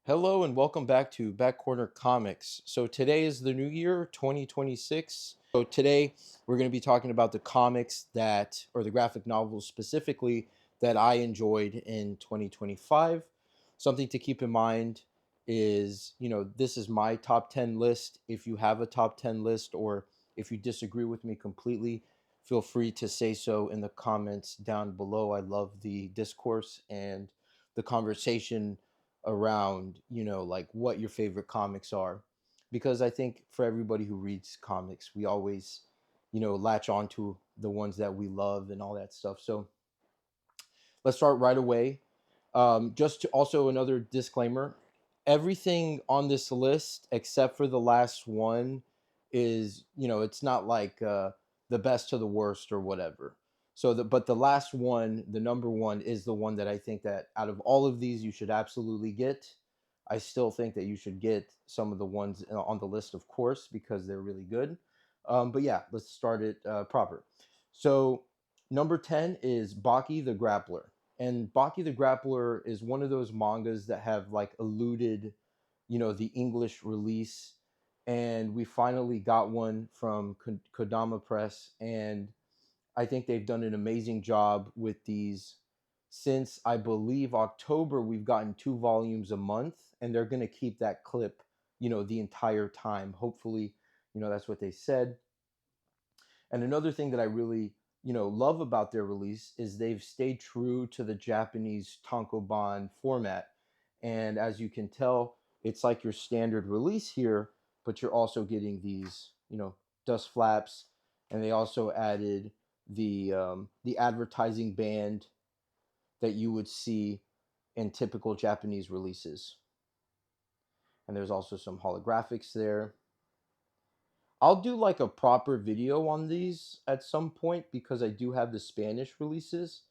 Hello and welcome back to Back Corner Comics. So today is the new year, 2026. So today we're going to be talking about the comics or the graphic novels specifically, that I enjoyed in 2025. Something to keep in mind is, this is my top 10 list. If you have a top 10 list, or if you disagree with me completely, feel free to say so in the comments down below. I love the discourse and the conversation around, like what your favorite comics are. Because I think for everybody who reads comics, we always, latch on to the ones that we love and all that stuff. So let's start right away. Just to also another disclaimer, everything on this list except for the last one is, it's not like the best to the worst or whatever. But the last one, the number one, is the one that I think that out of all of these you should absolutely get. I still think that you should get some of the ones on the list, of course, because they're really good. But yeah, let's start it proper. So number 10 is Baki the Grappler. And Baki the Grappler is one of those mangas that have like eluded, the English release. And we finally got one from Kodama Press. And I think they've done an amazing job with these. Since I believe October, we've gotten 2 volumes a month, and they're going to keep that clip, the entire time. Hopefully, that's what they said. And another thing that I really, love about their release is they've stayed true to the Japanese tankobon format. And as you can tell, it's like your standard release here, but you're also getting these, dust flaps, and they also added the advertising band that you would see in typical Japanese releases. And there's also some holographics there. I'll do like a proper video on these at some point, because I do have the Spanish releases,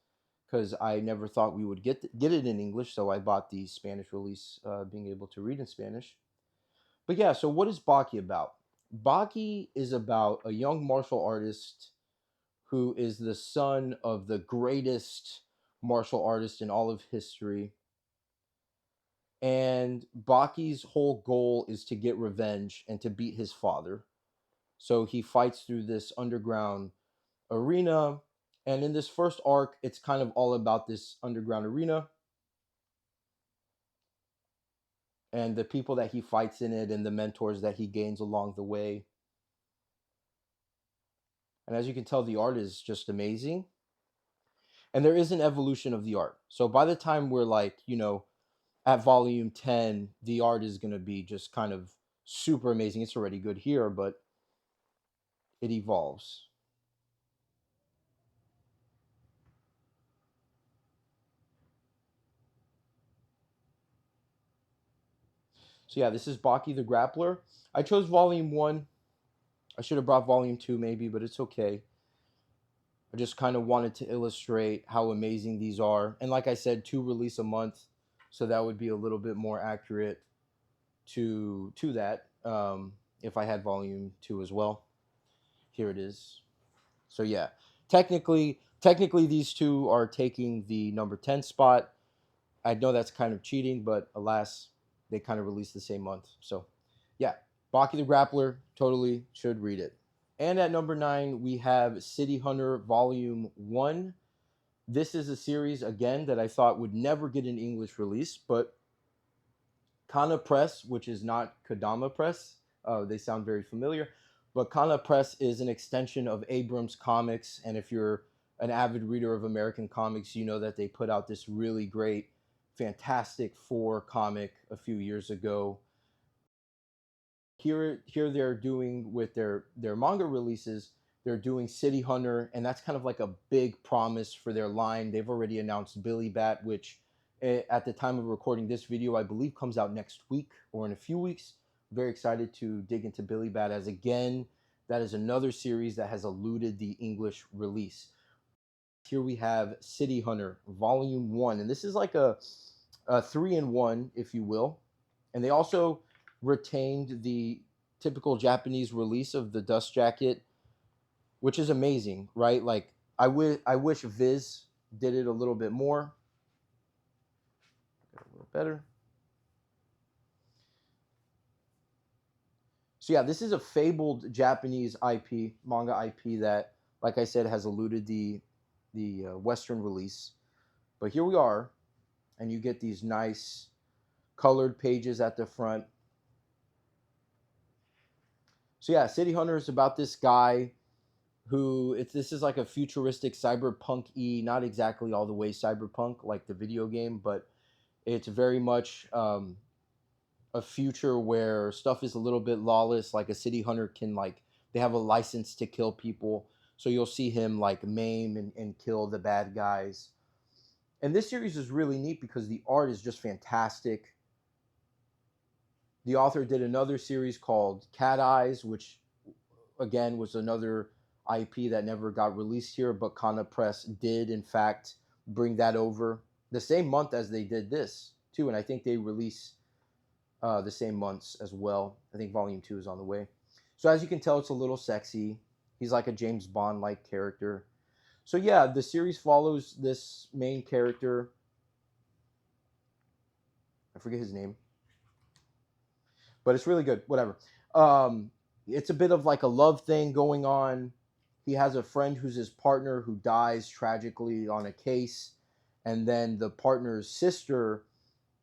because I never thought we would get it in English, so I bought the Spanish release, being able to read in Spanish. But yeah, so what is Baki about? Baki is about a young martial artist who is the son of the greatest martial artist in all of history. And Baki's whole goal is to get revenge and to beat his father. So he fights through this underground arena. And in this first arc, it's kind of all about this underground arena and the people that he fights in it and the mentors that he gains along the way. And as you can tell, the art is just amazing. And there is an evolution of the art. So by the time we're like, at volume 10, the art is going to be just kind of super amazing. It's already good here, but it evolves. So yeah, this is Baki the Grappler. I chose volume 1. I should have brought volume 2 maybe, but it's okay. I just kind of wanted to illustrate how amazing these are. And like I said, 2 release a month, so that would be a little bit more accurate to that, if I had volume 2 as well. Here it is. So yeah, technically these two are taking the number 10 spot. I know that's kind of cheating, but alas, they kind of released the same month. So yeah, Baki the Grappler, totally should read it. And at number 9, we have City Hunter Volume 1. This is a series, again, that I thought would never get an English release, but Kana Press, which is not Kodama Press, they sound very familiar, but Kana Press is an extension of Abrams Comics. And if you're an avid reader of American comics, you know that they put out this really great Fantastic Four comic a few years ago. Here they're doing with their manga releases, they're doing City Hunter, and that's kind of like a big promise for their line. They've already announced Billy Bat, which at the time of recording this video, I believe comes out next week or in a few weeks. Very excited to dig into Billy Bat, as again, that is another series that has eluded the English release. Here we have City Hunter Volume 1, and this is like a 3-in-1, if you will. And they also retained the typical Japanese release of the dust jacket, which is amazing, right? Like I wish Viz did it a little bit more, a little better. So yeah, this is a fabled Japanese IP, manga IP that, like I said, has eluded the Western release. But here we are, and you get these nice colored pages at the front. So yeah, City Hunter is about this guy who this is like a futuristic cyberpunk-y, not exactly all the way cyberpunk like the video game, but it's very much a future where stuff is a little bit lawless. Like a city hunter can they have a license to kill people, so you'll see him like maim and kill the bad guys. And this series is really neat because the art is just fantastic. The author did another series called Cat Eyes, which again was another IP that never got released here, but Kana Press did in fact bring that over the same month as they did this too, and I think they release the same months as well. I think Volume 2 is on the way. So as you can tell, it's a little sexy. He's like a James Bond-like character. So yeah, the series follows this main character. I forget his name, but it's really good. Whatever. It's a bit of like a love thing going on. He has a friend who's his partner who dies tragically on a case, and then the partner's sister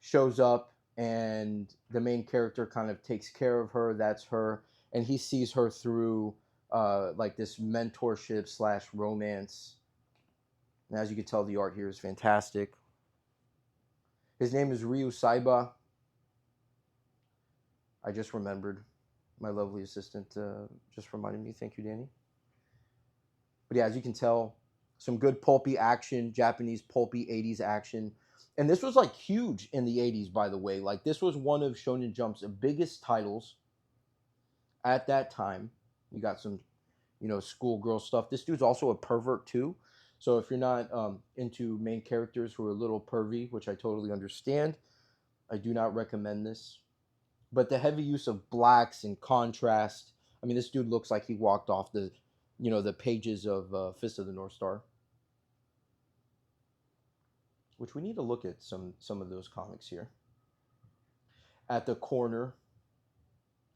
shows up, and the main character kind of takes care of her. That's her, and he sees her through like this mentorship / romance. And as you can tell, the art here is fantastic. His name is Ryu Saiba. I just remembered. My lovely assistant just reminded me. Thank you, Danny. But yeah, as you can tell, some good pulpy action, Japanese pulpy 80s action. And this was like huge in the 80s, by the way. Like this was one of Shonen Jump's biggest titles at that time. You got some, schoolgirl stuff. This dude's also a pervert too. So if you're not into main characters who are a little pervy, which I totally understand, I do not recommend this. But the heavy use of blacks and contrast. I mean, this dude looks like he walked off the pages of Fist of the North Star. Which we need to look at some of those comics here. At the corner,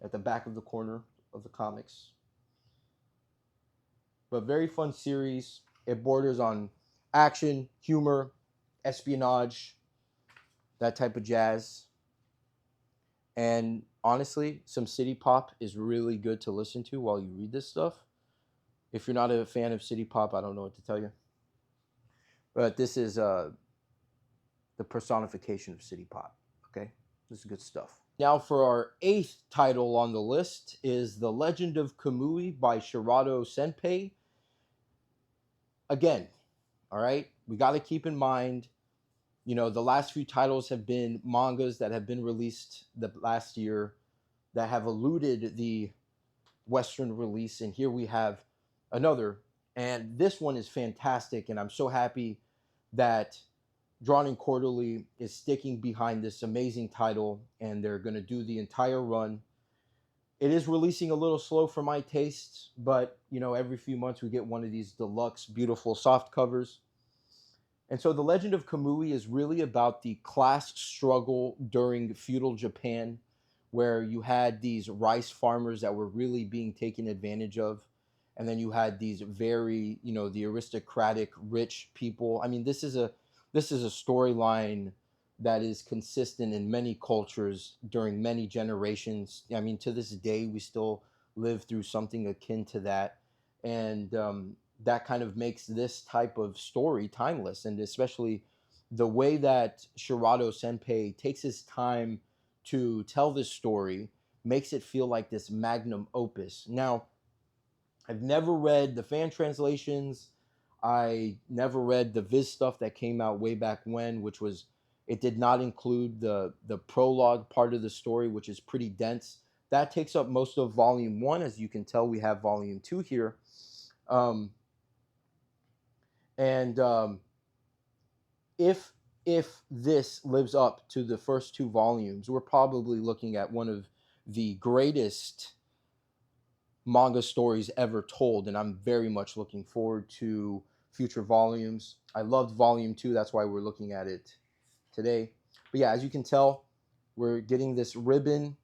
at the back of the corner of the comics. But very fun series. It borders on action, humor, espionage, that type of jazz. And honestly, some city pop is really good to listen to while you read this stuff. If you're not a fan of city pop, I don't know what to tell you. But this is the personification of city pop. Okay, this is good stuff. Now for our 8th title on the list is The Legend of Kamui by Shirado Senpei. Again, all right, we got to keep in mind, the last few titles have been mangas that have been released the last year that have eluded the Western release, and here we have another, and this one is fantastic, and I'm so happy that Drawn and Quarterly is sticking behind this amazing title, and they're going to do the entire run. It is releasing a little slow for my tastes, but every few months we get one of these deluxe, beautiful soft covers. And so The Legend of Kamui is really about the class struggle during feudal Japan, where you had these rice farmers that were really being taken advantage of. And then you had these very, the aristocratic, rich people. I mean, this is a storyline that is consistent in many cultures during many generations. I mean, to this day, we still live through something akin to that. And that kind of makes this type of story timeless. And especially the way that Shirado Senpei takes his time to tell this story makes it feel like this magnum opus. Now, I've never read the fan translations. I never read the Viz stuff that came out way back when, which was, it did not include the prologue part of the story, which is pretty dense. That takes up most of Volume 1. As you can tell, we have Volume 2 here. If this lives up to the first 2 volumes, we're probably looking at one of the greatest manga stories ever told, and I'm very much looking forward to future volumes. I loved Volume 2, that's why we're looking at it today. But yeah, as you can tell, we're getting this ribbon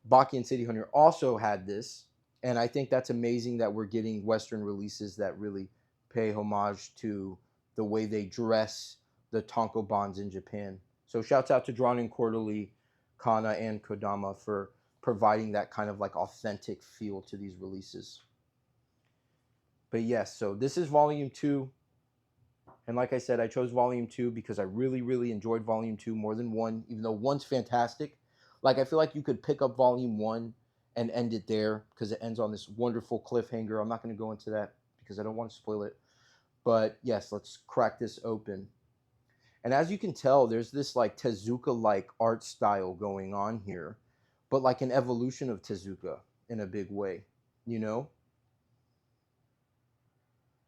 Baki and City Hunter also had this, and I think that's amazing that we're getting Western releases that really pay homage to the way they dress the tankobons in Japan. So shouts out to Drawn and Quarterly, Kana, and Kodama for providing that kind of like authentic feel to these releases. But yes, so this is volume 2. And like I said, I chose volume 2 because I really, really enjoyed volume 2 more than 1, even though 1's fantastic. Like, I feel like you could pick up volume 1 and end it there because it ends on this wonderful cliffhanger. I'm not going to go into that because I don't want to spoil it. But yes, let's crack this open. And as you can tell, there's this like Tezuka-like art style going on here, but like an evolution of Tezuka in a big way, you know?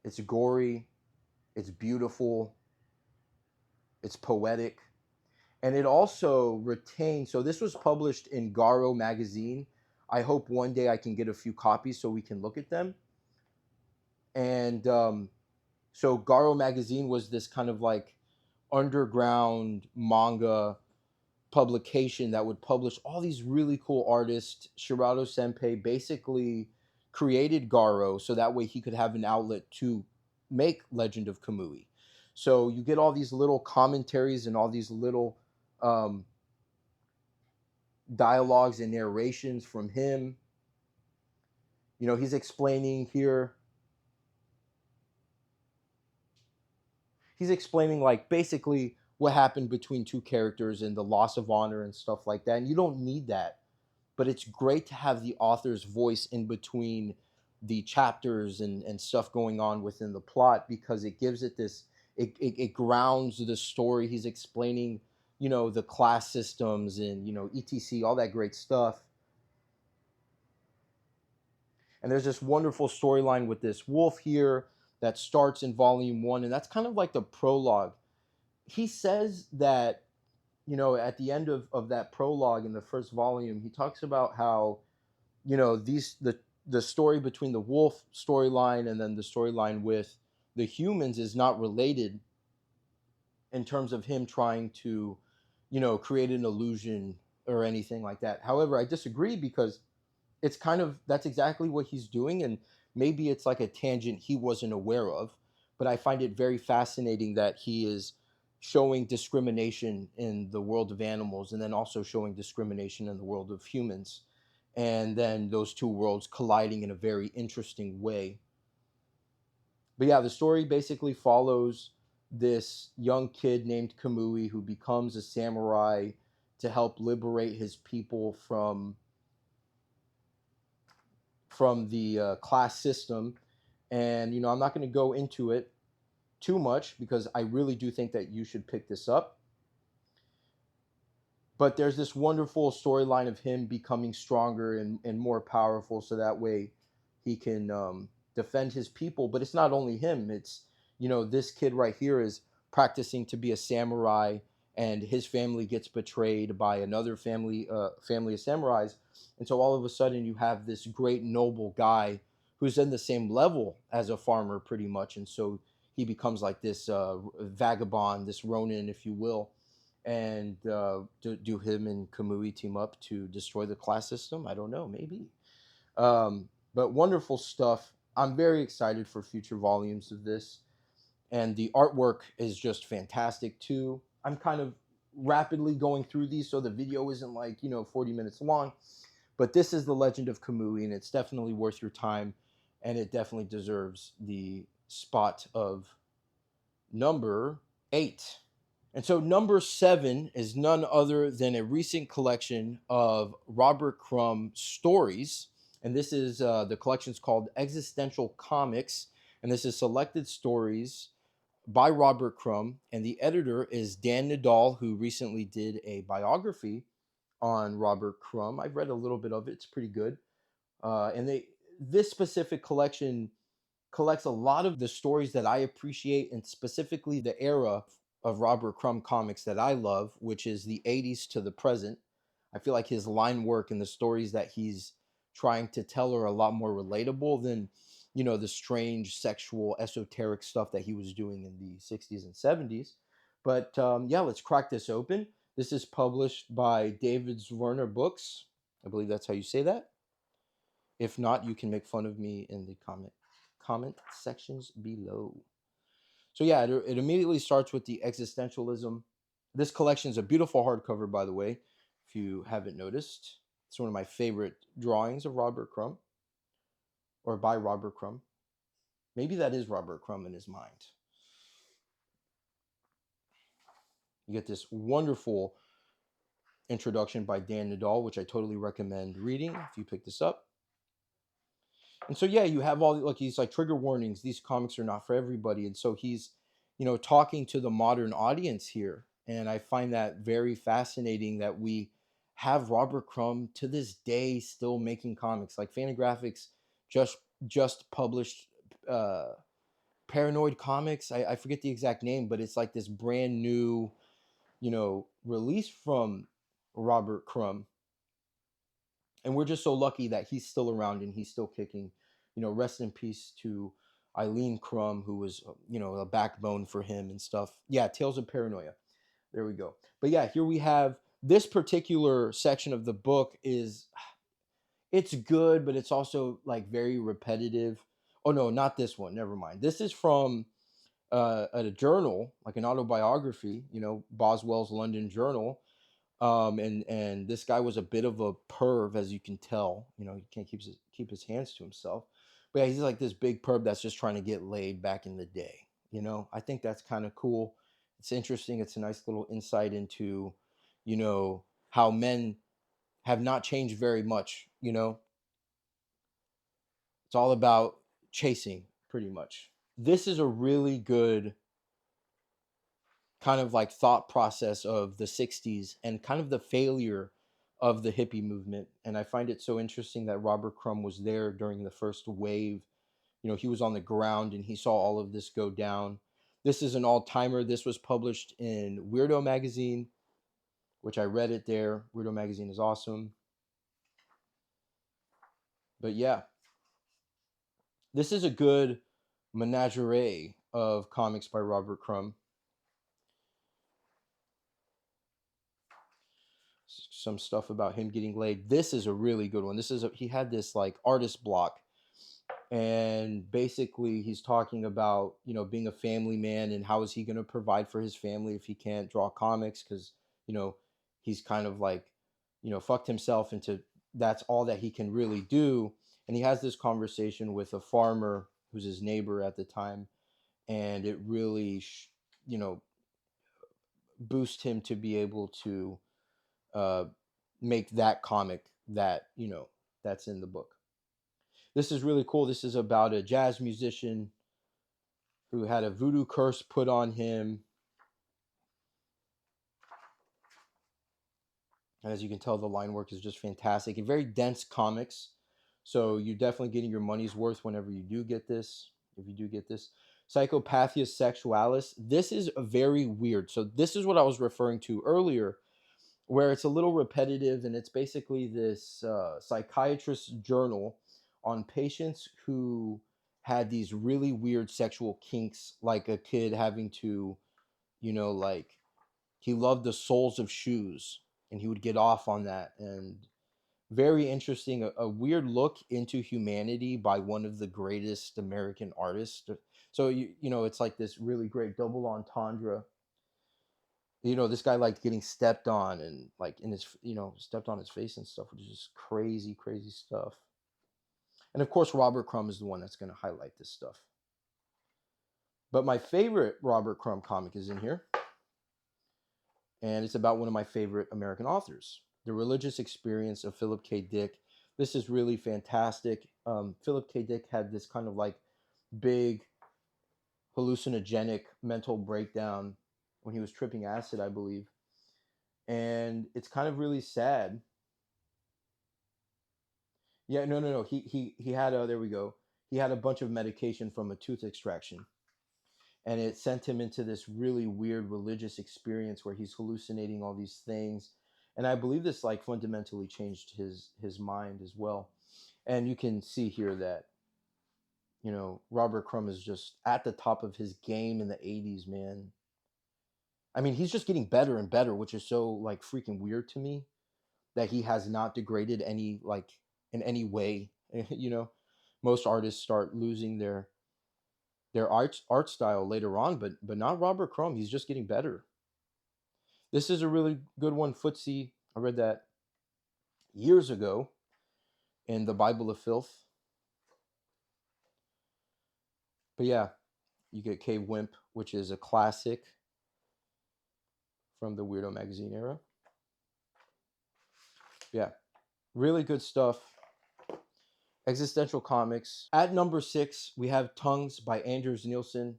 It's gory, it's beautiful, it's poetic, and it also retains. So this was published in Garo magazine. I hope one day I can get a few copies so we can look at them. And so Garo magazine was this kind of like underground manga publication that would publish all these really cool artists. Shirado Senpai basically created Garo so that way he could have an outlet to make Legend of Kamui. So you get all these little commentaries and all these little dialogues and narrations from him. You know, he's explaining here. He's explaining like basically what happened between two characters and the loss of honor and stuff like that. And you don't need that, but it's great to have the author's voice in between the chapters and stuff going on within the plot, because it gives it this, it grounds the story. He's explaining, you know, the class systems and, you know, etc, all that great stuff. And there's this wonderful storyline with this wolf here that starts in volume 1, and that's kind of like the prologue. He says that, you know, at the end of that prologue in the first volume, he talks about how, you know, the story between the wolf storyline and then the storyline with the humans is not related in terms of him trying to, you know, create an illusion or anything like that. However, I disagree because it's kind of, that's exactly what he's doing, and maybe it's like a tangent he wasn't aware of, but I find it very fascinating that he is showing discrimination in the world of animals and then also showing discrimination in the world of humans, and then those two worlds colliding in a very interesting way. But yeah, the story basically follows this young kid named Kamui who becomes a samurai to help liberate his people from the class system. And, you know, I'm not going to go into it too much because I really do think that you should pick this up. But there's this wonderful storyline of him becoming stronger and more powerful so that way he can defend his people. But it's not only him. It's, you know, this kid right here is practicing to be a samurai, and his family gets betrayed by another family of samurais. And so all of a sudden you have this great noble guy who's in the same level as a farmer pretty much. And so he becomes like this vagabond, this ronin, if you will. And do him and Kamui team up to destroy the class system? I don't know, maybe. But wonderful stuff. I'm very excited for future volumes of this. And the artwork is just fantastic too. I'm kind of rapidly going through these so the video isn't like, you know, 40 minutes long. But this is the Legend of Kamui, and it's definitely worth your time, and it definitely deserves the spot of number 8. And so number 7 is none other than a recent collection of Robert Crumb stories. And this is, the collection's called Existential Comics. And this is selected stories by Robert Crumb. And the editor is Dan Nadal, who recently did a biography on Robert Crumb. I've read a little bit of it. It's pretty good. And this specific collection collects a lot of the stories that I appreciate, and specifically the era of Robert Crumb comics that I love, which is the 80s to the present. I feel like his line work and the stories that he's trying to tell are a lot more relatable than, you know, the strange sexual esoteric stuff that he was doing in the 60s and 70s. But yeah, let's crack this open. This is published by David Zwirner Books. I believe that's how you say that. If not, you can make fun of me in the comment sections below. So yeah, it immediately starts with the existentialism. This collection is a beautiful hardcover, by the way, if you haven't noticed. It's one of my favorite drawings of Robert Crumb, or by Robert Crumb. Maybe that is Robert Crumb in his mind. You get this wonderful introduction by Dan Nadal, which I totally recommend reading if you pick this up. And so yeah, you have all like he's like trigger warnings. These comics are not for everybody, and so he's talking to the modern audience here, and I find that very fascinating that we have Robert Crumb to this day still making comics. Like Fantagraphics just published Paranoid Comics. I forget the exact name, but it's like this brand new release from Robert Crumb, and we're just so lucky that he's still around and he's still kicking. Rest in peace to Eileen Crumb, who was a backbone for him and stuff. Yeah, Tales of Paranoia. There we go. But yeah, here we have this particular section of the book it's good, but it's also like very repetitive. Oh no, not this one. Never mind. This is from a journal, like an autobiography. Boswell's London Journal. And this guy was a bit of a perv, as you can tell. He can't keep his hands to himself. But yeah, he's like this big perv that's just trying to get laid back in the day. I think that's kind of cool. It's interesting. It's a nice little insight into, how men have not changed very much. It's all about chasing, pretty much. This is a really good kind of like thought process of the 60s and kind of the failure of the hippie movement. And I find it so interesting that Robert Crumb was there during the first wave. He was on the ground and he saw all of this go down. This is an all-timer. This was published in Weirdo magazine, which I read it there. Weirdo magazine is awesome. But yeah, this is a good menagerie of comics by Robert Crumb. Some stuff about him getting laid. This is a really good one. He had this like artist block, and basically he's talking about being a family man and how is he going to provide for his family if he can't draw comics, because he's kind of like fucked himself into that's all that he can really do. And he has this conversation with a farmer who's his neighbor at the time, and it really boosts him to be able to make that comic that that's in the book. This is really cool. This is about a jazz musician who had a voodoo curse put on him, and as you can tell, the line work is just fantastic and very dense comics, so you're definitely getting your money's worth whenever you do get this. If you do get this, Psychopathia Sexualis, this is very weird. So this is what I was referring to earlier, where it's a little repetitive, and it's basically this psychiatrist's journal on patients who had these really weird sexual kinks, like a kid having to, like he loved the soles of shoes and he would get off on that. And very interesting, a weird look into humanity by one of the greatest American artists. So, it's like this really great double entendre. This guy liked getting stepped on and like in his, stepped on his face and stuff, which is just crazy, crazy stuff. And of course, Robert Crumb is the one that's going to highlight this stuff. But my favorite Robert Crumb comic is in here. And it's about one of my favorite American authors, The Religious Experience of Philip K. Dick. This is really fantastic. Philip K. Dick had this kind of like big hallucinogenic mental breakdown when he was tripping acid, I believe. And it's kind of really sad. Yeah, no. He had a there we go. He had a bunch of medication from a tooth extraction, and it sent him into this really weird religious experience where he's hallucinating all these things. And I believe this like fundamentally changed his mind as well. And you can see here that Robert Crumb is just at the top of his game in the 80s, man. I mean, he's just getting better and better, which is so like freaking weird to me. that he has not degraded any, like, in any way. You know, most artists start losing their art style later on, but not Robert Crumb. He's just getting better. This is a really good one, Footsie. I read that years ago in the Bible of Filth. But yeah, you get K Wimp, which is a classic from the Weirdo magazine era. Yeah, really good stuff. Existential comics. At number 6, we have Tongues by Anders Nielsen.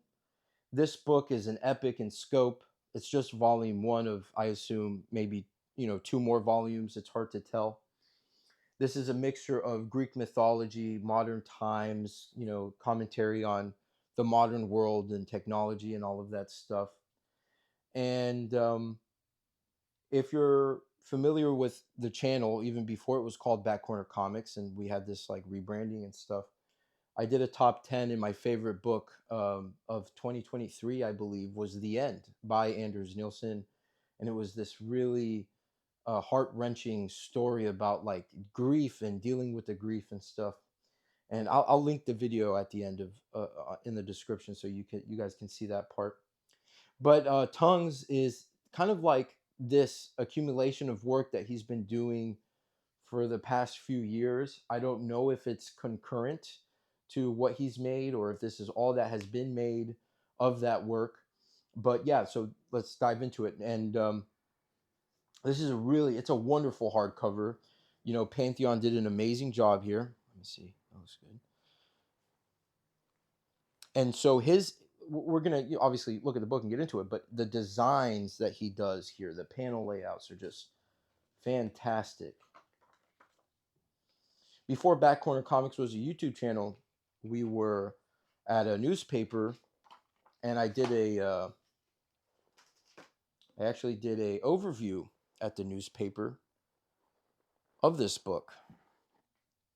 This book is an epic in scope. It's just volume 1 of, I assume, maybe, 2 more volumes. It's hard to tell. This is a mixture of Greek mythology, modern times, commentary on the modern world and technology and all of that stuff. And if you're familiar with the channel, even before it was called Back Corner Comics, and we had this like rebranding and stuff, I did a top 10 in my favorite book of 2023, I believe, was The End by Anders Nielsen. And it was this really heart-wrenching story about like grief and dealing with the grief and stuff. And I'll link the video at the end of in the description so you guys can see that part. But Tongues is kind of like this accumulation of work that he's been doing for the past few years. I don't know if it's concurrent to what he's made or if this is all that has been made of that work. But yeah, so let's dive into it. And this is it's a wonderful hardcover. Pantheon did an amazing job here. Let me see. That looks good. And so we're going to obviously look at the book and get into it, but the designs that he does here, the panel layouts are just fantastic. Before Back Corner Comics was a YouTube channel, we were at a newspaper, and I actually did a overview at the newspaper of this book.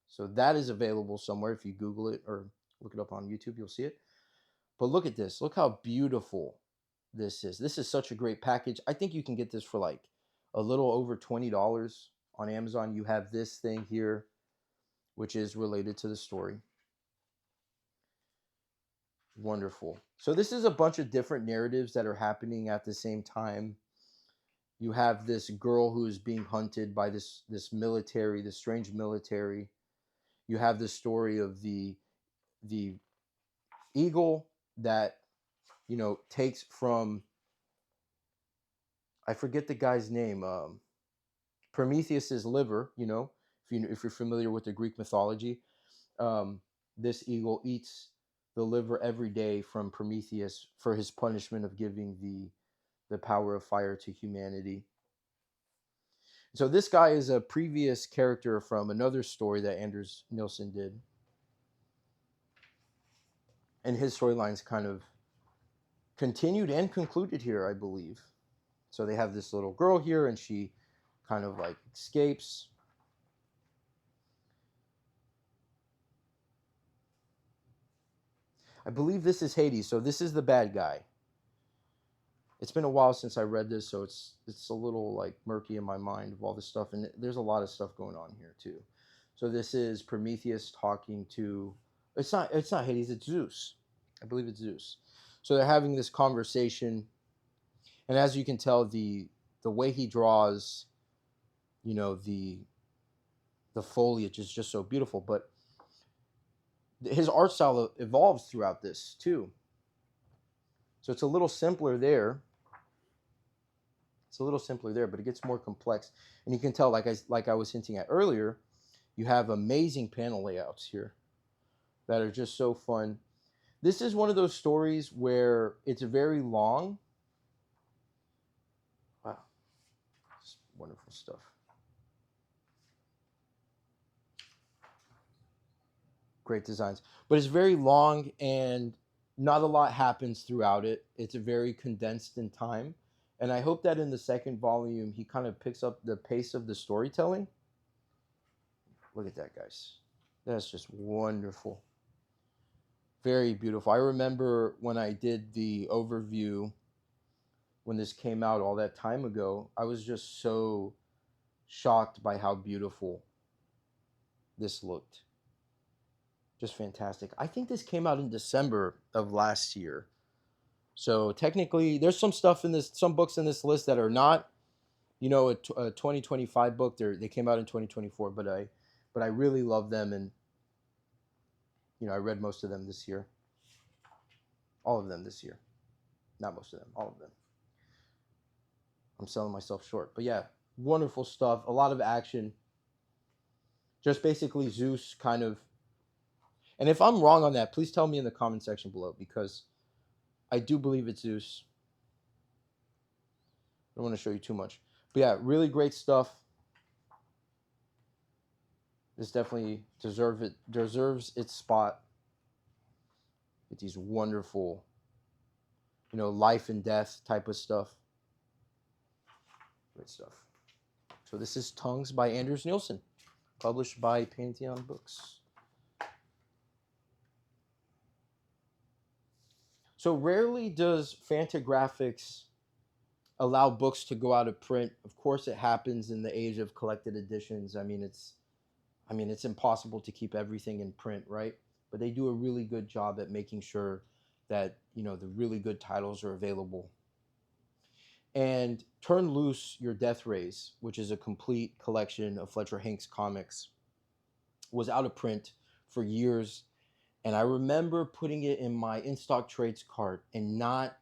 So that is available somewhere. If you Google it or look it up on YouTube, you'll see it. But look at this. Look how beautiful this is. This is such a great package. I think you can get this for like a little over $20 on Amazon. You have this thing here, which is related to the story. Wonderful. So this is a bunch of different narratives that are happening at the same time. You have this girl who is being hunted by this military, this strange military. You have the story of the eagle that takes from, I forget the guy's name, Prometheus's liver. If you're familiar with the Greek mythology, this eagle eats the liver every day from Prometheus for his punishment of giving the power of fire to humanity. So this guy is a previous character from another story that Anders Nielsen did. And his storyline's kind of continued and concluded here, I believe. So they have this little girl here, and she kind of like escapes. I believe this is Hades, so this is the bad guy. It's been a while since I read this, so it's a little like murky in my mind of all this stuff, and there's a lot of stuff going on here too. So this is Prometheus talking to, it's not Hades, it's Zeus. I believe it's Zeus. So they're having this conversation, and as you can tell, the way he draws, the foliage is just so beautiful. But his art style evolves throughout this too. So it's a little simpler there. But it gets more complex. And you can tell, like I was hinting at earlier, you have amazing panel layouts here that are just so fun. This is one of those stories where it's very long. Wow. Just wonderful stuff. Great designs. But it's very long and not a lot happens throughout it. It's very condensed in time. And I hope that in the second volume, he kind of picks up the pace of the storytelling. Look at that, guys. That's just wonderful. Very beautiful. I remember when I did the overview, when this came out all that time ago, I was just so shocked by how beautiful this looked. Just fantastic. I think this came out in December of last year. So technically, there's some stuff in this, some books in this list that are not, a 2025 book. They came out in 2024, but I really love them, and I read most of them this year, all of them this year, not most of them, all of them. I'm selling myself short, but yeah, wonderful stuff. A lot of action. Just basically Zeus kind of, and if I'm wrong on that, please tell me in the comment section below, because I do believe it's Zeus. I don't want to show you too much. But yeah, really great stuff. This definitely deserves its spot with these wonderful, life and death type of stuff. Great stuff. So this is Tongues by Anders Nielsen, published by Pantheon Books. So rarely does Fantagraphics allow books to go out of print. Of course, it happens in the age of collected editions. I mean, it's impossible to keep everything in print, right? But they do a really good job at making sure that, the really good titles are available. And Turn Loose Your Death Rays, which is a complete collection of Fletcher Hanks comics, was out of print for years. And I remember putting it in my in-stock trades cart and not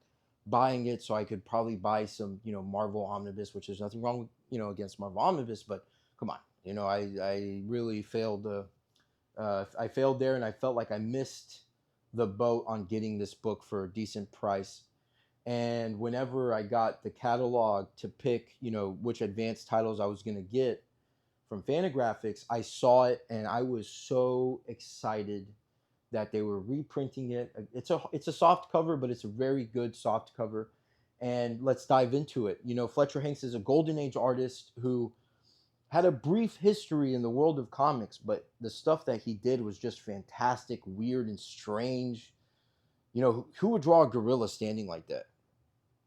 buying it so I could probably buy some, Marvel Omnibus, which there's nothing wrong with, against Marvel Omnibus, but come on, I really failed. I failed there, and I felt like I missed the boat on getting this book for a decent price. And whenever I got the catalog to pick, which advanced titles I was going to get from Fantagraphics, I saw it and I was so excited that they were reprinting it. It's a soft cover, but it's a very good soft cover. And let's dive into it. Fletcher Hanks is a golden age artist who had a brief history in the world of comics, but the stuff that he did was just fantastic, weird, and strange. Who would draw a gorilla standing like that?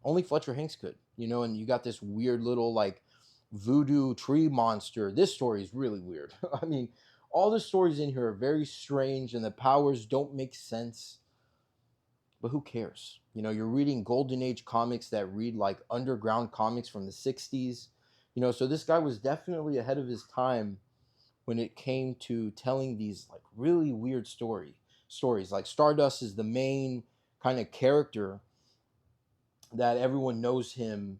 Only Fletcher Hanks could, and you got this weird little like voodoo tree monster. This story is really weird. I mean, all the stories in here are very strange and the powers don't make sense. But who cares? You're reading Golden Age comics that read like underground comics from the 60s. So this guy was definitely ahead of his time when it came to telling these like really weird stories. Like Stardust is the main kind of character that everyone knows him,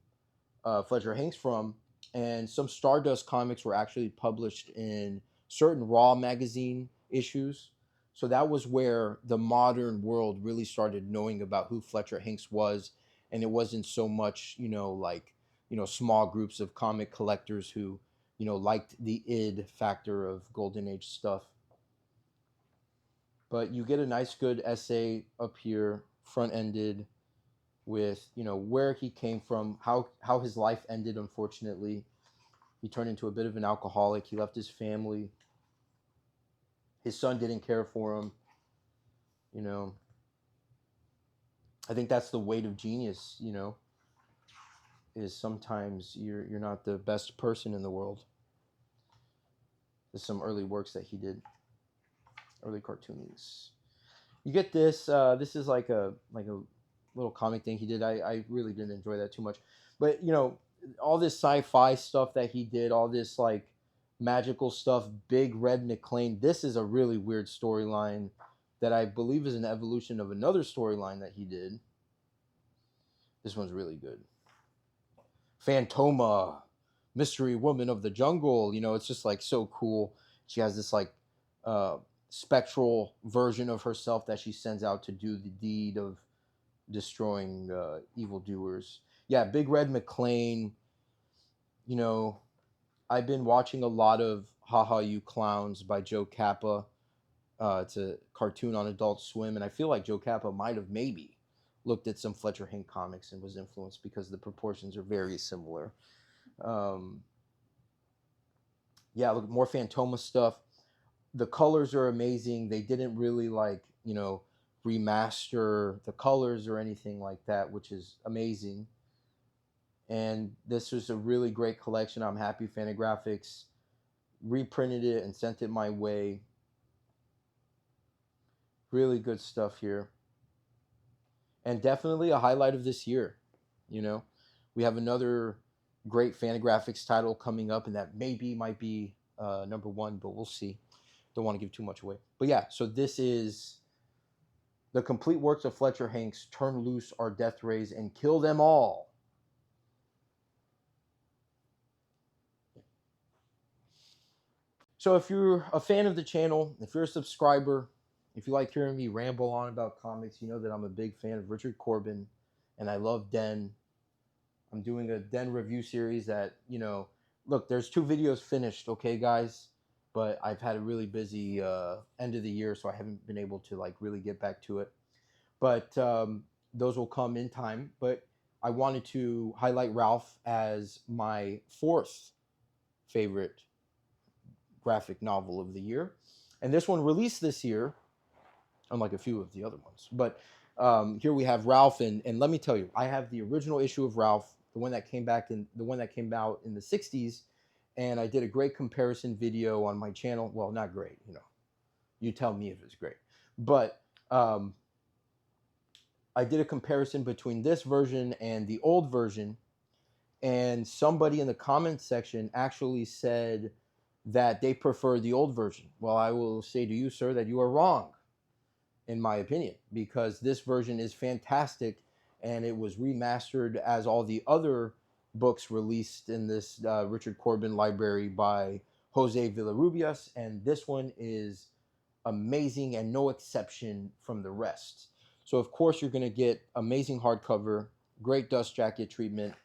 Fletcher Hanks, from. And some Stardust comics were actually published in certain Raw magazine issues. So that was where the modern world really started knowing about who Fletcher Hanks was. And it wasn't so much, small groups of comic collectors who, liked the id factor of Golden Age stuff. But you get a nice, good essay up here, front-ended, with where he came from, how his life ended. Unfortunately, he turned into a bit of an alcoholic. He left his family. His son didn't care for him. I think that's the weight of genius. Is sometimes you're not the best person in the world. There's some early works that he did, early cartoons. You get this. This is like a little comic thing he did. I really didn't enjoy that too much, but all this sci-fi stuff that he did, all this like magical stuff, Big Red McClane, this is a really weird storyline that I believe is an evolution of another storyline that he did. This one's really good. Phantoma, Mystery Woman of the Jungle, it's just like so cool. She has this like spectral version of herself that she sends out to do the deed of destroying evildoers. Yeah, Big Red McClane. I've been watching a lot of Haha You Clowns by Joe Kappa. It's a cartoon on Adult Swim, and I feel like Joe Kappa might have maybe looked at some Fletcher Hank comics and was influenced because the proportions are very similar. Yeah, look, more Phantoma stuff. The colors are amazing. They didn't really remaster the colors or anything like that, which is amazing. And this was a really great collection. I'm happy Fantagraphics reprinted it and sent it my way. Really good stuff here. And definitely a highlight of this year. You know, we have another great Fantagraphics title coming up, and that maybe might be number one, but we'll see. Don't want to give too much away. But yeah, so this is the complete works of Fletcher Hanks. Turn loose our death rays and kill them all. So if you're a fan of the channel, if you're a subscriber, if you like hearing me ramble on about comics, you know that I'm a big fan of Richard Corbin, and I love Den. I'm doing a Den review series that, you know, look, there's 2 videos finished, okay, guys? But I've had a really busy end of the year, so I haven't been able to, like, really get back to it. But those will come in time. But I wanted to highlight ROWLF as my 4th favorite graphic novel of the year. And this one released this year, unlike a few of the other ones. But here we have ROWLF, and let me tell you, I have the original issue of ROWLF, the one that came out in the 60s, and I did a great comparison video on my channel. Well, not great, you know. You tell me if it's great. But I did a comparison between this version and the old version, and somebody in the comments section actually said that they prefer the old version. Well, I will say to you, sir, that you are wrong, in my opinion, because this version is fantastic, and it was remastered as all the other books released in this Richard Corbin library by Jose Villarrubias, and this one is amazing and no exception from the rest. So of course you're going to get amazing hardcover, great dust jacket treatment,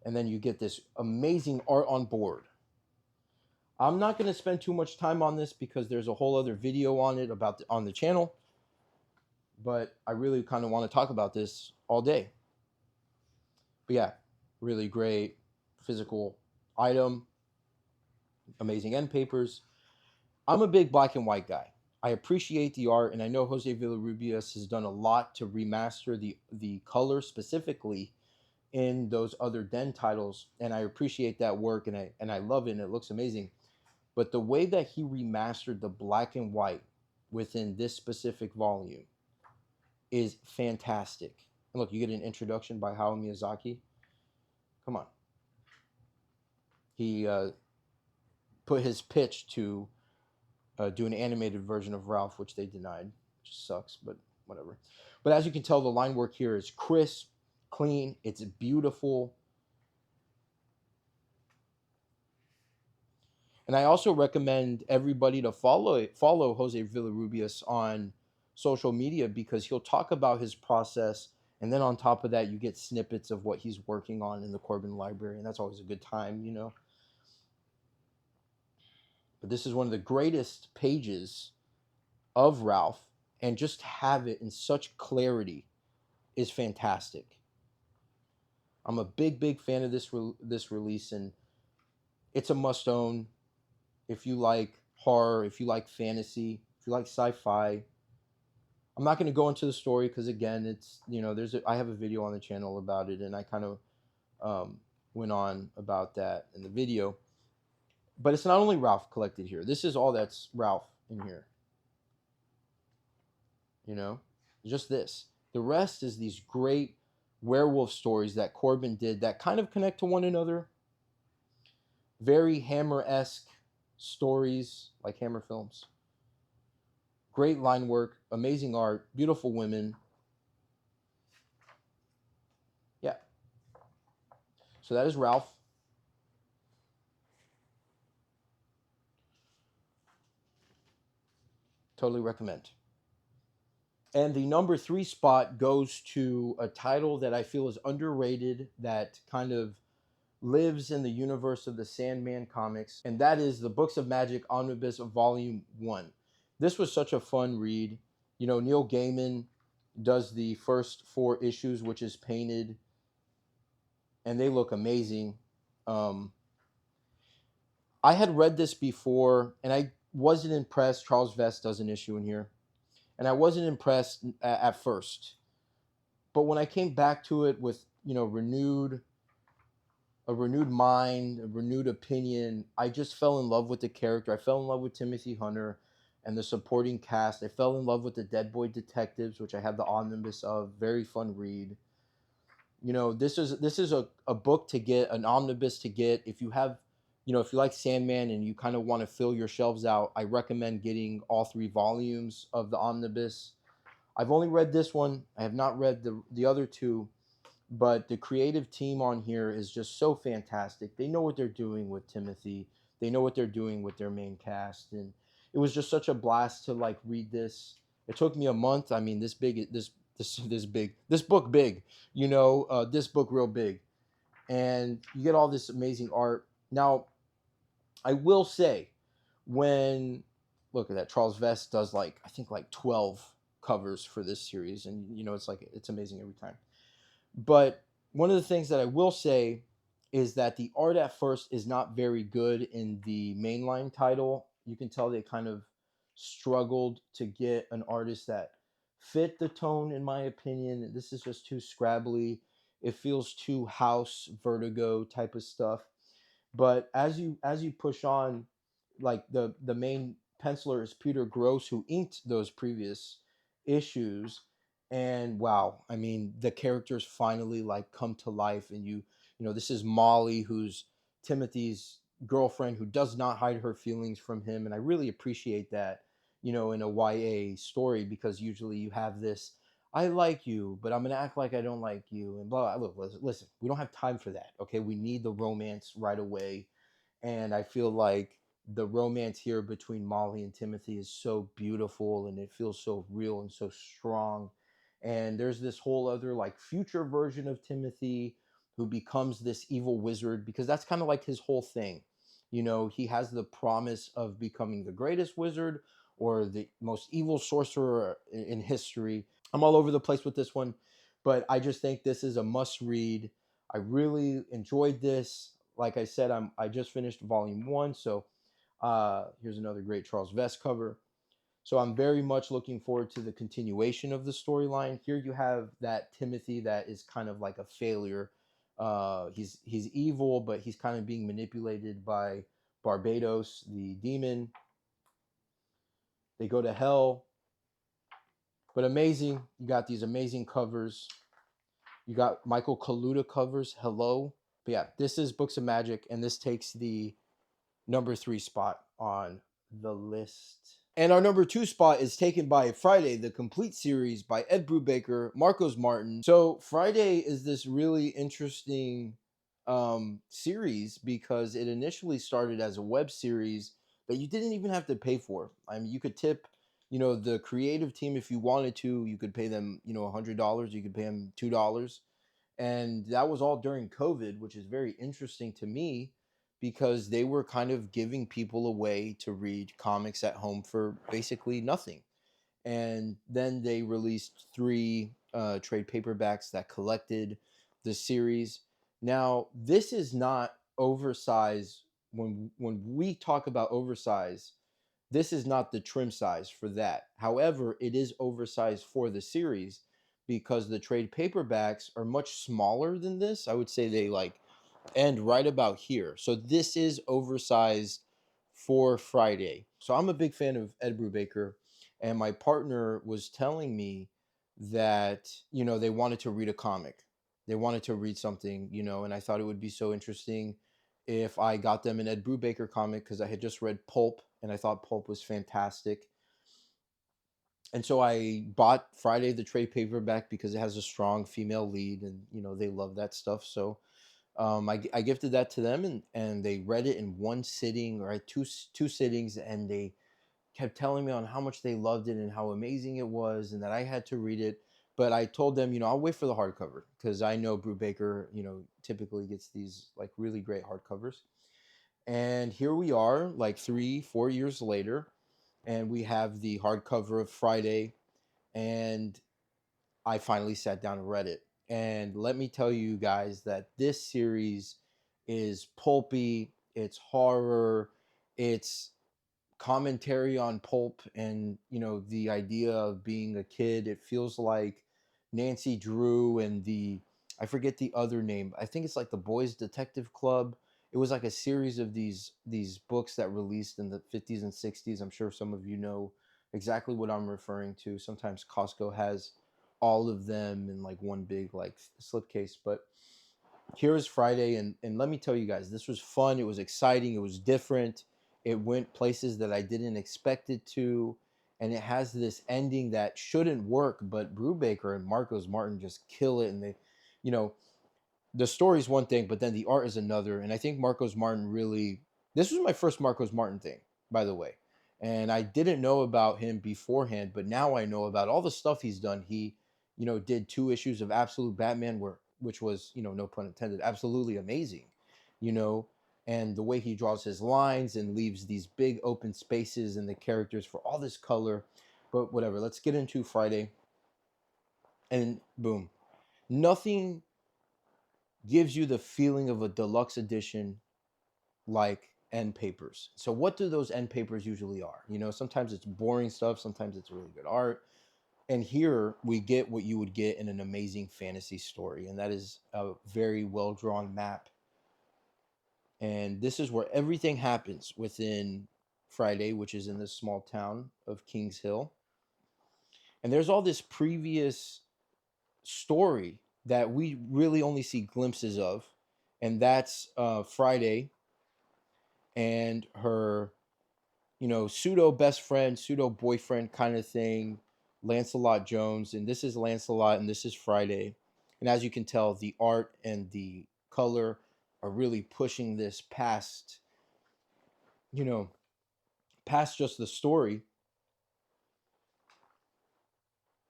and then you get this amazing art on board. I'm not going to spend too much time on this because there's a whole other video on it on the channel, but I really kind of want to talk about this all day. But yeah, really great physical item, amazing end papers. I'm a big black and white guy. I appreciate the art, and I know Jose Villarrubias has done a lot to remaster the color specifically in those other Den titles, and I appreciate that work, and I love it, and it looks amazing. But the way that he remastered the black and white within this specific volume is fantastic. And look, you get an introduction by Hayao Miyazaki. Come on. He put his pitch to do an animated version of ROWLF, which they denied, which sucks, but whatever. But as you can tell, the line work here is crisp, clean, it's beautiful. And I also recommend everybody to follow Jose Villarrubias on social media, because he'll talk about his process, and then on top of that, you get snippets of what he's working on in the Corbin library, and that's always a good time, you know. But this is one of the greatest pages of ROWLF, and just have it in such clarity is fantastic. I'm a big fan of this release, and it's a must own if you like horror, if you like fantasy, if you like sci-fi. I'm not going to go into the story because, again, it's, you know, I have a video on the channel about it, and I kind of went on about that in the video. But it's not only ROWLF collected here. This is all that's ROWLF in here. You know, just this. The rest is these great werewolf stories that Corbin did that kind of connect to one another. Very Hammer-esque stories, like Hammer films. Great line work, amazing art, beautiful women. Yeah. So that is ROWLF. Totally recommend. And the number 3 spot goes to a title that I feel is underrated, that kind of lives in the universe of the Sandman comics, and that is the Books of Magic Omnibus Volume 1. This was such a fun read. You know, Neil Gaiman does the first 4 issues, which is painted, and they look amazing. I had read this before, and I wasn't impressed. Charles Vess does an issue in here, and I wasn't impressed at first. But when I came back to it with, renewed a renewed mind, a renewed opinion. I just fell in love with the character. I fell in love with Timothy Hunter and the supporting cast. I fell in love with the Dead Boy Detectives, which I have the omnibus of. Very fun read. This is a book to get, an omnibus to get. If you have, if you like Sandman and you kind of want to fill your shelves out, I recommend getting all 3 volumes of the omnibus. I've only read this one. I have not read the other 2, but the creative team on here is just so fantastic. They know what they're doing with Timothy. They know what they're doing with their main cast, and it was just such a blast to like read this. It took me a month. I mean, this book big, this book real big, and you get all this amazing art. Now, I will say, when look at that, Charles Vest does like I think like 12 covers for this series, and it's amazing every time. But one of the things that I will say is that the art at first is not very good in the mainline title. You can tell they kind of struggled to get an artist that fit the tone, in my opinion. This is just too scrabbly. It feels too House Vertigo type of stuff. But as you push on, like the main penciler is Peter Gross, who inked those previous issues, and wow, I mean, the characters finally like come to life, and this is Molly, who's Timothy's girlfriend, who does not hide her feelings from him, and I really appreciate that, in a YA story, because usually you have this, I like you, but I'm gonna act like I don't like you, and blah. Look, listen, we don't have time for that. Okay, we need the romance right away, and I feel like the romance here between Molly and Timothy is so beautiful, and it feels so real and so strong. And there's this whole other like future version of Timothy who becomes this evil wizard, because that's kind of like his whole thing. He has the promise of becoming the greatest wizard or the most evil sorcerer in history. I'm all over the place with this one, but I just think this is a must read. I really enjoyed this. Like I said, I just finished volume 1, so here's another great Charles Vest cover. So I'm very much looking forward to the continuation of the storyline. Here you have that Timothy that is kind of like a failure. He's evil, but he's kind of being manipulated by Barbados, the demon. They go to hell, but amazing. You got these amazing covers. You got Michael Kaluta covers. Hello. But yeah, this is Books of Magic, and this takes the number 3 spot on the list. And our number 2 spot is taken by Friday, the complete series by Ed Brubaker, Marcos Martin. So Friday is this really interesting series, because it initially started as a web series that you didn't even have to pay for. I mean, you could tip, the creative team if you wanted to. You could pay them, $100. You could pay them $2. And that was all during COVID, which is very interesting to me, because they were kind of giving people a way to read comics at home for basically nothing. And then they released 3 trade paperbacks that collected the series. Now, this is not oversized. When we talk about oversized, this is not the trim size for that. However, it is oversized for the series, because the trade paperbacks are much smaller than this. I would say they like end right about here. So this is oversized for Friday. So I'm a big fan of Ed Brubaker, and my partner was telling me that, they wanted to read a comic. They wanted to read something, and I thought it would be so interesting if I got them an Ed Brubaker comic, because I had just read Pulp, and I thought Pulp was fantastic. And so I bought Friday the trade paperback because it has a strong female lead, and they love that stuff. So I gifted that to them, and they read it in one sitting, or two sittings, and they kept telling me on how much they loved it and how amazing it was, and that I had to read it. But I told them, I'll wait for the hardcover, because I know Brubaker, typically gets these like really great hardcovers. And here we are, like 3-4 years later, and we have the hardcover of Friday, and I finally sat down and read it. And let me tell you guys that this series is pulpy, it's horror, it's commentary on pulp, and the idea of being a kid. It feels like Nancy Drew and the I forget the other name. I think it's like the Boys Detective Club. It was like a series of these books that released in the 50s and 60s. I'm sure some of you know exactly what I'm referring to. Sometimes Costco has all of them in like one big like slipcase. But here is Friday, and let me tell you guys, this was fun. It was exciting. It was different. It went places that I didn't expect it to, and it has this ending that shouldn't work, but Brubaker and Marcos Martin just kill it, and they, you know, the story is one thing, but then the art is another. And I think Marcos Martin really, this was my first Marcos Martin thing, by the way. And I didn't know about him beforehand, but now I know about all the stuff he's done. He, did 2 issues of Absolute Batman, which was, no pun intended, absolutely amazing, you know, and the way he draws his lines and leaves these big open spaces and the characters for all this color. But whatever, let's get into Friday. And boom, nothing gives you the feeling of a deluxe edition like end papers. So what do those end papers usually are? Sometimes it's boring stuff, sometimes it's really good art. And here we get what you would get in an amazing fantasy story, and that is a very well drawn map. And this is where everything happens within Friday, which is in this small town of Kings Hill. And there's all this previous story that we really only see glimpses of, and that's Friday and her, pseudo best friend, pseudo boyfriend kind of thing, Lancelot Jones. And this is Lancelot, and this is Friday. And as you can tell, the art and the color are really pushing this past, you know, past just the story.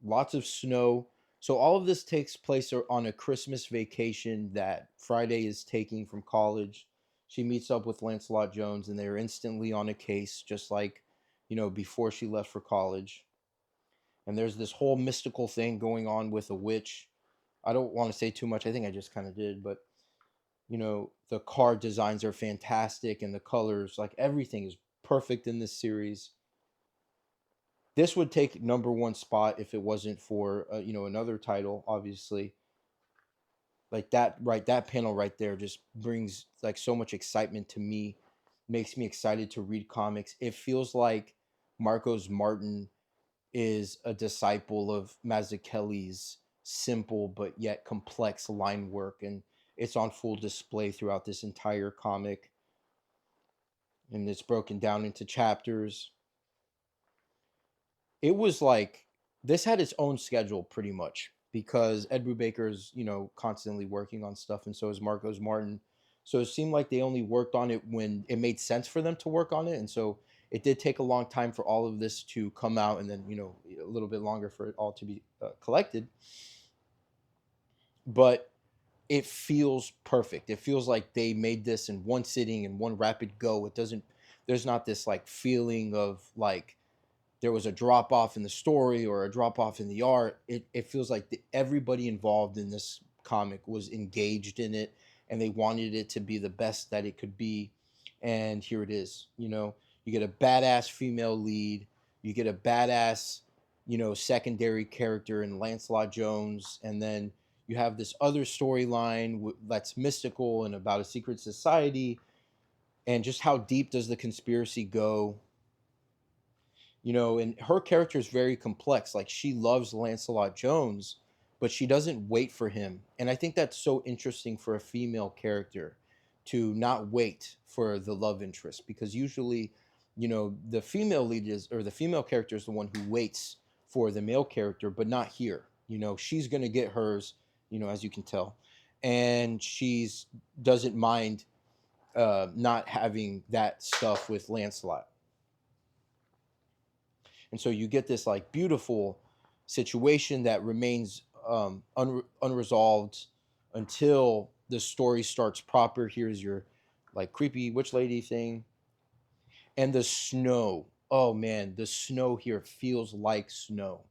Lots of snow. So all of this takes place on a Christmas vacation that Friday is taking from college. She meets up with Lancelot Jones, and they're instantly on a case, just like, before she left for college. And there's this whole mystical thing going on with a witch. I don't want to say too much. I think I just kind of did, but the card designs are fantastic, and the colors, like everything is perfect in this series. This would take number one spot if it wasn't for another title, obviously. Like that, right? That panel right there just brings like so much excitement to me, makes me excited to read comics. It feels like Marcos Martin is a disciple of Mazzucchelli's simple but yet complex line work, and it's on full display throughout this entire comic. And it's broken down into chapters. It was like this had its own schedule pretty much, because Ed Brubaker's, constantly working on stuff, and so is Marcos Martin. So it seemed like they only worked on it when it made sense for them to work on it. And so it did take a long time for all of this to come out, and then, a little bit longer for it all to be collected. But it feels perfect. It feels like they made this in one sitting, in one rapid go. There's not this like feeling of like there was a drop off in the story or a drop off in the art. It feels like everybody involved in this comic was engaged in it, and they wanted it to be the best that it could be. And here it is. You get a badass female lead, you get a badass, secondary character in Lancelot Jones, and then you have this other storyline that's mystical and about a secret society. And just how deep does the conspiracy go? And her character is very complex. Like, she loves Lancelot Jones, but she doesn't wait for him. And I think that's so interesting for a female character, to not wait for the love interest, because usually, the female lead is, or the female character is the one who waits for the male character, but not here. She's going to get hers, as you can tell. And she's doesn't mind not having that stuff with Lancelot. And so you get this like beautiful situation that remains unresolved until the story starts proper. Here's your like creepy witch lady thing. And the snow. Oh man, the snow here feels like snow.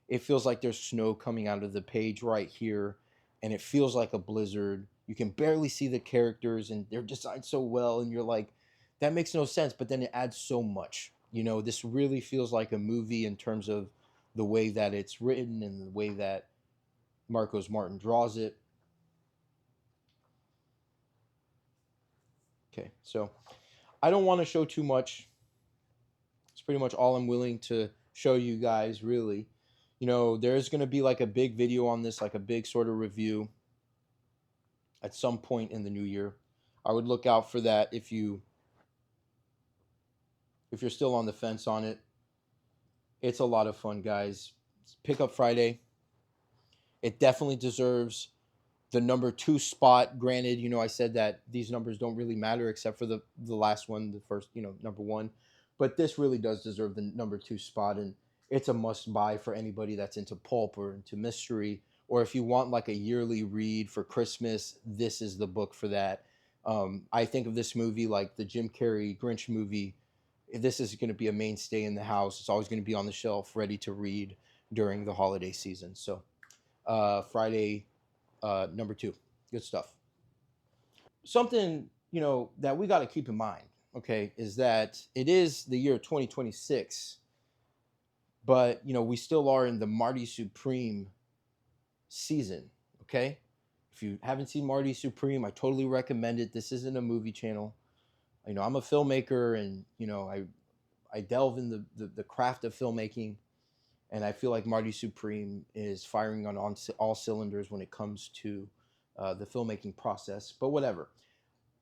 It feels like there's snow coming out of the page right here, and it feels like a blizzard. You can barely see the characters, and they're designed so well, and you're like, that makes no sense, but then it adds so much. This really feels like a movie in terms of the way that it's written and the way that Marcos Martin draws it. Okay, so I don't want to show too much. It's pretty much all I'm willing to show you guys, really. You know, there's going to be like a big video on this, like a big sort of review at some point in the new year. I would look out for that if you're still on the fence on it. It's a lot of fun, guys. It's Pick Up Friday. It definitely deserves the number 2 spot. Granted, you know, I said that these numbers don't really matter except for the last one, the first, you know, number 1. But this really does deserve the number 2 spot, and it's a must buy for anybody that's into pulp or into mystery, or if you want like a yearly read for Christmas, this is the book for that. I think of this movie like the Jim Carrey Grinch movie. This is going to be a mainstay in the house. It's always going to be on the shelf, ready to read during the holiday season. So, Friday, number 2, good stuff. Something, you know, that we got to keep in mind, okay, is that it is the year 2026, but you know we still are in the Marty Supreme season, okay. If you haven't seen Marty Supreme, I totally recommend it. This isn't a movie channel. You know, I'm a filmmaker, and you know I delve in the craft of filmmaking, and I feel like Marty Supreme is firing on all cylinders when it comes to the filmmaking process. But whatever,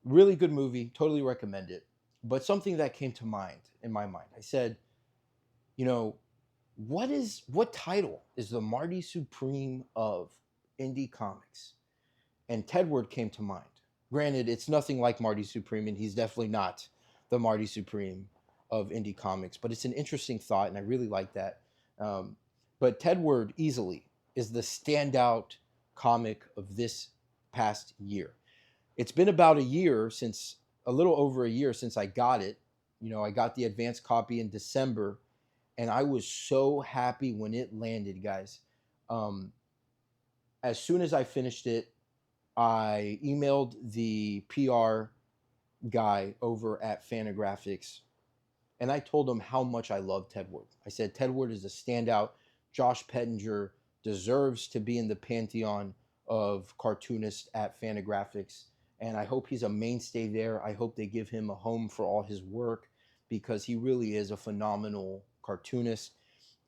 really good movie, totally recommend it. But something that came to mind in my mind, I said, you know, what title is the Marty Supreme of indie comics? And Tedward came to mind. Granted, it's nothing like Marty Supreme, and he's definitely not the Marty Supreme of indie comics, but it's an interesting thought, and I really like that. Um, but Tedward easily is the standout comic of this past year. It's been about a little over a year since I got it. You know, I got the advanced copy in December, and I was so happy when it landed, guys. Um, as soon as I finished it, I emailed the PR guy over at Fantagraphics, and I told him how much I love Tedward. I said Tedward is a standout. Josh Pettinger deserves to be in the pantheon of cartoonists at Fantagraphics, and I hope he's a mainstay there. I hope they give him a home for all his work because he really is a phenomenal cartoonist.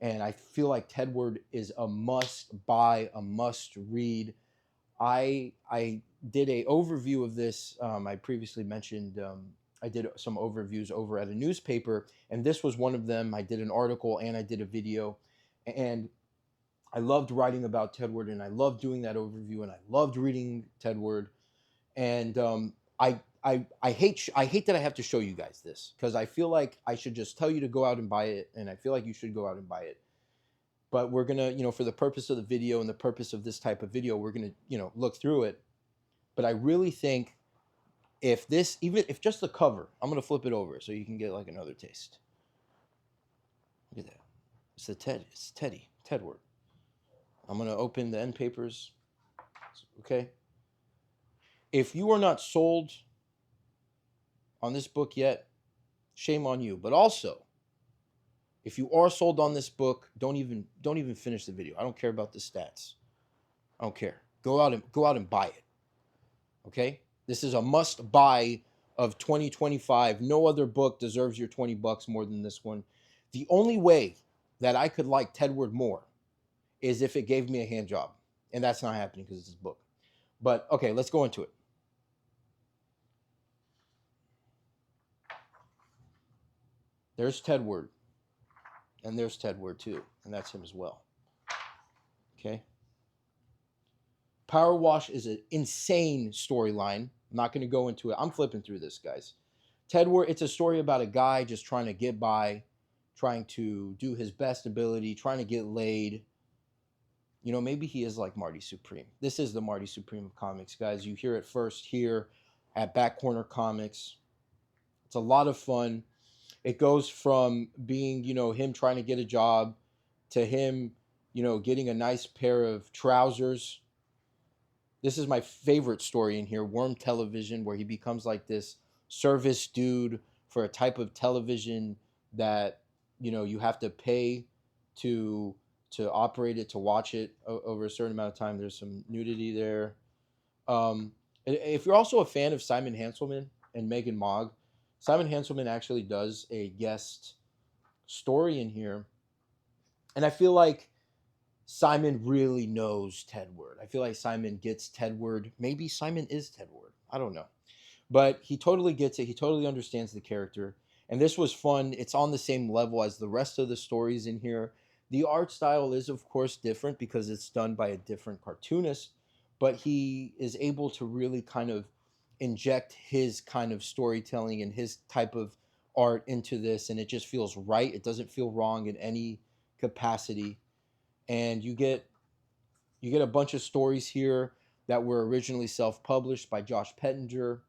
And I feel like Tedward is a must buy, a must read. I did a overview of this. I previously mentioned I did some overviews over at a newspaper, and this was one of them. I did an article and I did a video, and I loved writing about Tedward, and I loved doing that overview, and I loved reading Tedward. And I hate that I have to show you guys this because I feel like I should just tell you to go out and buy it, and I feel like you should go out and buy it. But we're gonna, you know, for the purpose of the video and the purpose of this type of video, we're gonna, you know, look through it. But I really think if this, even if just the cover, I'm gonna flip it over so you can get like another taste. Look at that. It's Tedward. I'm gonna open the end papers. Okay. If you are not sold on this book yet, shame on you. But also, if you are sold on this book, don't even finish the video. I don't care about the stats. I don't care. Go out and buy it. Okay? This is a must buy of 2025. No other book deserves your $20 more than this one. The only way that I could like Tedward more is if it gave me a hand job. And that's not happening because it's this book. But okay, let's go into it. There's Tedward. And there's Tedward too. And that's him as well. Okay. Power Wash is an insane storyline. I'm not going to go into it. I'm flipping through this, guys. Tedward, it's a story about a guy just trying to get by, trying to do his best ability, trying to get laid. You know, maybe he is like Marty Supreme. This is the Marty Supreme of comics, guys. You hear it first here at Back Corner Comics. It's a lot of fun. It goes from being, you know, him trying to get a job to him, you know, getting a nice pair of trousers. This is my favorite story in here, Worm Television, where he becomes like this service dude for a type of television that, you know, you have to pay to operate it, to watch it over a certain amount of time. There's some nudity there. If you're also a fan of Simon Hanselman and Megan Mogg. Simon Hanselman actually does a guest story in here, and I feel like Simon really knows Tedward. I feel like Simon gets Tedward. Maybe Simon is Tedward. I don't know. But he totally gets it. He totally understands the character. And this was fun. It's on the same level as the rest of the stories in here. The art style is, of course, different because it's done by a different cartoonist, but he is able to really kind of inject his kind of storytelling and his type of art into this, and it just feels right. It doesn't feel wrong in any capacity. And you get a bunch of stories here that were originally self-published by Josh Pettinger.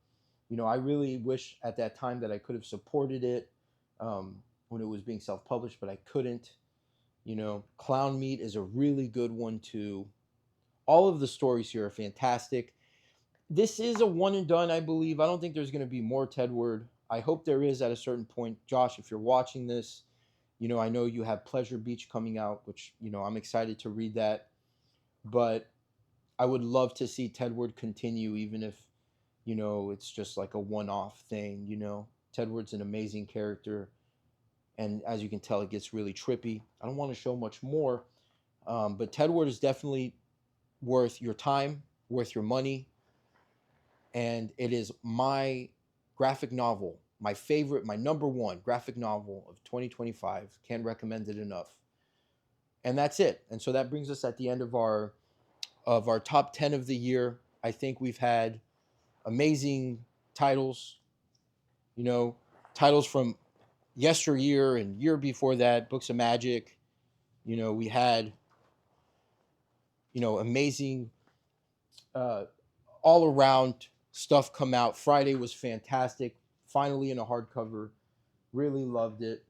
I really wish at that time that I could have supported it when it was being self-published, but I couldn't. Clown Meat is a really good one too. All of the stories here are fantastic. This is a one and done, I believe. I don't think there's going to be more Tedward. I hope there is at a certain point. Josh, if you're watching this, I know you have Pleasure Beach coming out, which, I'm excited to read that. But I would love to see Tedward continue, even if, it's just like a one-off thing. Tedward's an amazing character. And as you can tell, it gets really trippy. I don't want to show much more. But Tedward is definitely worth your time, worth your money. And it is my graphic novel, my favorite, my number one graphic novel of 2025. Can't recommend it enough. And that's it. And so that brings us at the end of our top 10 of the year. I think we've had amazing titles, titles from yesteryear and year before that, Books of Magic. We had, amazing all around stuff come out. Friday was fantastic. Finally in a hardcover. Really loved it.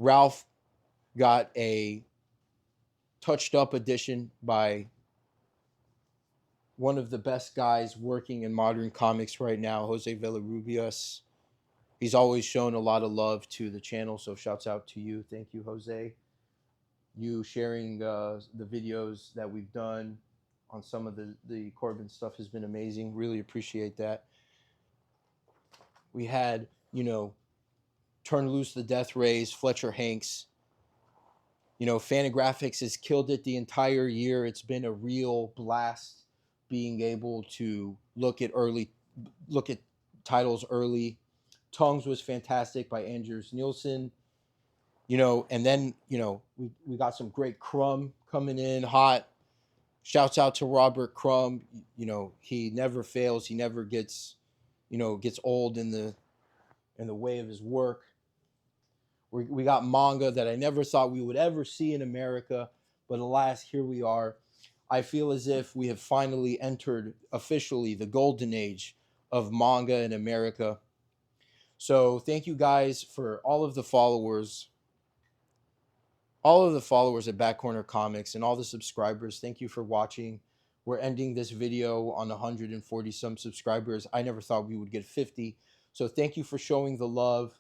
ROWLF got a touched up edition by one of the best guys working in modern comics right now, Jose Villarrubias. He's always shown a lot of love to the channel, so shouts out to you. Thank you, Jose. You sharing the videos that we've done on some of the Corbin stuff has been amazing. Really appreciate that. We had, Turn Loose the Death Rays, Fletcher Hanks. Fantagraphics has killed it the entire year. It's been a real blast being able to look at titles early. Tongues was fantastic by Anders Nielsen. And then, we got some great Crumb coming in hot. Shouts out to Robert Crumb. He never fails. He never gets old in the way of his work. We got manga that I never thought we would ever see in America, but alas, here we are. I feel as if we have finally entered officially the golden age of manga in America. So thank you guys for all of the followers at Back Corner Comics and all the subscribers. Thank you for watching. We're ending this video on 140 some subscribers. I never thought we would get 50. So thank you for showing the love.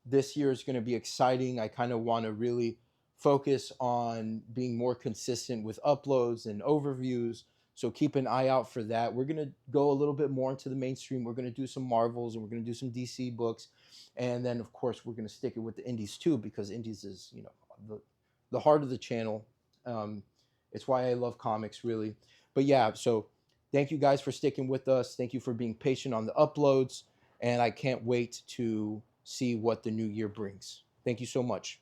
This year is going to be exciting. I kind of want to really focus on being more consistent with uploads and overviews. So keep an eye out for that. We're going to go a little bit more into the mainstream. We're going to do some Marvels and we're going to do some DC books. And then, of course, we're going to stick it with the indies too, because indies is, the heart of the channel. It's why I love comics, really. But yeah, so thank you guys for sticking with us. Thank you for being patient on the uploads. And I can't wait to see what the new year brings. Thank you so much.